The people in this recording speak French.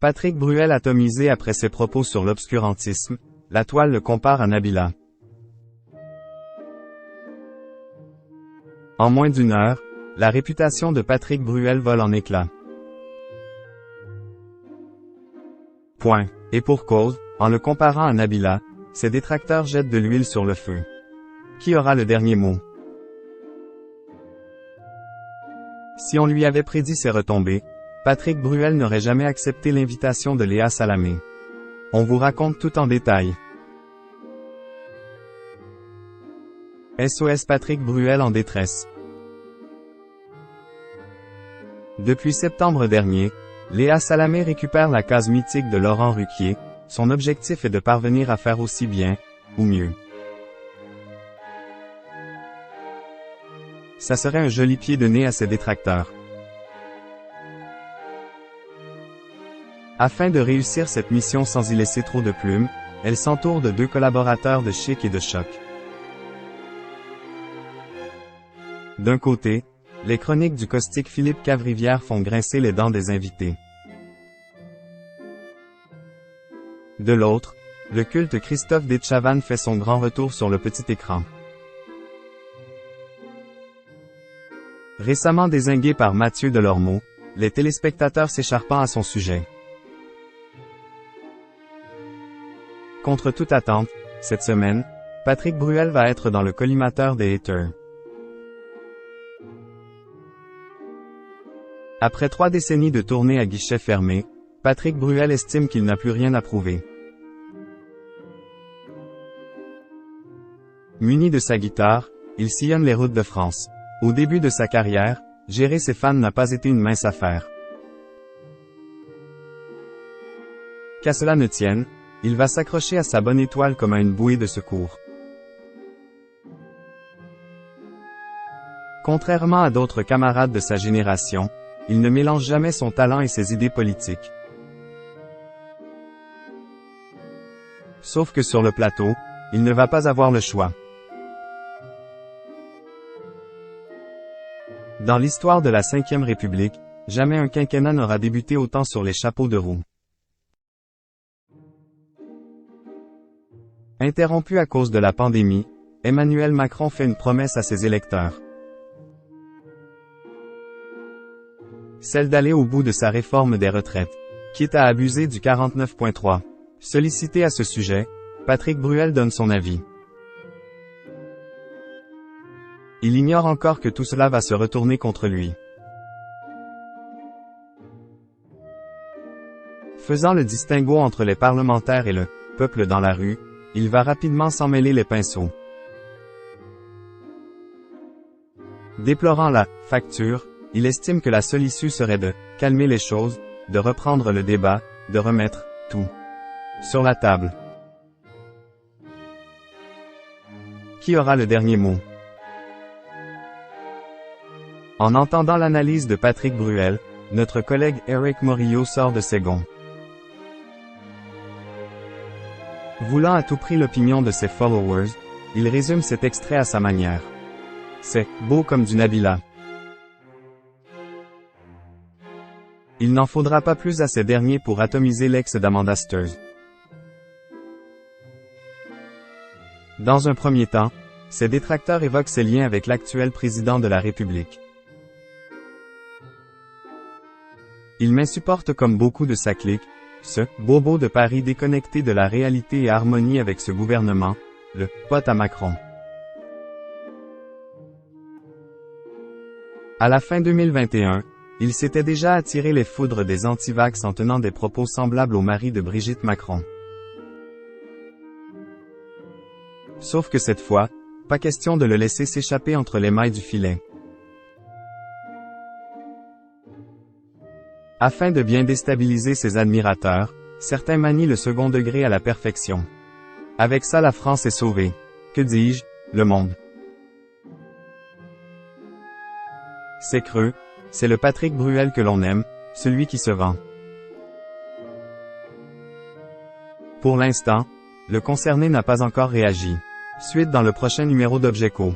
Patrick Bruel atomisé après ses propos sur l'obscurantisme, la toile le compare à Nabila. En moins d'une heure, la réputation de Patrick Bruel vole en éclats. Point. Et pour cause, en le comparant à Nabila, ses détracteurs jettent de l'huile sur le feu. Qui aura le dernier mot? Si on lui avait prédit ses retombées, Patrick Bruel n'aurait jamais accepté l'invitation de Léa Salamé. On vous raconte tout en détail. SOS Patrick Bruel en détresse. Depuis septembre dernier, Léa Salamé récupère la case mythique de Laurent Ruquier. Son objectif est de parvenir à faire aussi bien, ou mieux. Ça serait un joli pied de nez à ses détracteurs. Afin de réussir cette mission sans y laisser trop de plumes, elle s'entoure de 2 collaborateurs de chic et de choc. D'un côté, les chroniques du caustique Philippe Cavrivière font grincer les dents des invités. De l'autre, le culte Christophe Detchavanne fait son grand retour sur le petit écran. Récemment dézingué par Mathieu Delormeau, les téléspectateurs s'écharpant à son sujet. Contre toute attente, cette semaine, Patrick Bruel va être dans le collimateur des haters. Après 3 décennies de tournée à guichet fermé, Patrick Bruel estime qu'il n'a plus rien à prouver. Muni de sa guitare, il sillonne les routes de France. Au début de sa carrière, gérer ses fans n'a pas été une mince affaire. Qu'à cela ne tienne, il va s'accrocher à sa bonne étoile comme à une bouée de secours. Contrairement à d'autres camarades de sa génération, il ne mélange jamais son talent et ses idées politiques. Sauf que sur le plateau, il ne va pas avoir le choix. Dans l'histoire de la Ve République, jamais un quinquennat n'aura débuté autant sur les chapeaux de roue. Interrompu à cause de la pandémie, Emmanuel Macron fait une promesse à ses électeurs. Celle d'aller au bout de sa réforme des retraites, quitte à abuser du 49.3. Sollicité à ce sujet, Patrick Bruel donne son avis. Il ignore encore que tout cela va se retourner contre lui. Faisant le distinguo entre les parlementaires et le « peuple dans la rue », il va rapidement s'en mêler les pinceaux. Déplorant la « facture », il estime que la seule issue serait de « calmer les choses », de reprendre le débat, de remettre « tout » sur la table. Qui aura le dernier mot? En entendant l'analyse de Patrick Bruel, notre collègue Éric Morillo sort de ses gonds. Voulant à tout prix l'opinion de ses followers, il résume cet extrait à sa manière. C'est « beau comme du Nabila ». Il n'en faudra pas plus à ces derniers pour atomiser l'ex d'Amanda Sturz. Dans un premier temps, ses détracteurs évoquent ses liens avec l'actuel président de la République. Il m'insupporte comme beaucoup de sa clique, ce bobo de Paris déconnecté de la réalité et harmonie avec ce gouvernement, le pote à Macron. À la fin 2021, il s'était déjà attiré les foudres des antivax en tenant des propos semblables au mari de Brigitte Macron. Sauf que cette fois, pas question de le laisser s'échapper entre les mailles du filet. Afin de bien déstabiliser ses admirateurs, certains manient le second degré à la perfection. Avec ça la France est sauvée. Que dis-je, le monde. C'est creux, c'est le Patrick Bruel que l'on aime, celui qui se vend. Pour l'instant, le concerné n'a pas encore réagi. Suite dans le prochain numéro d'Objecko.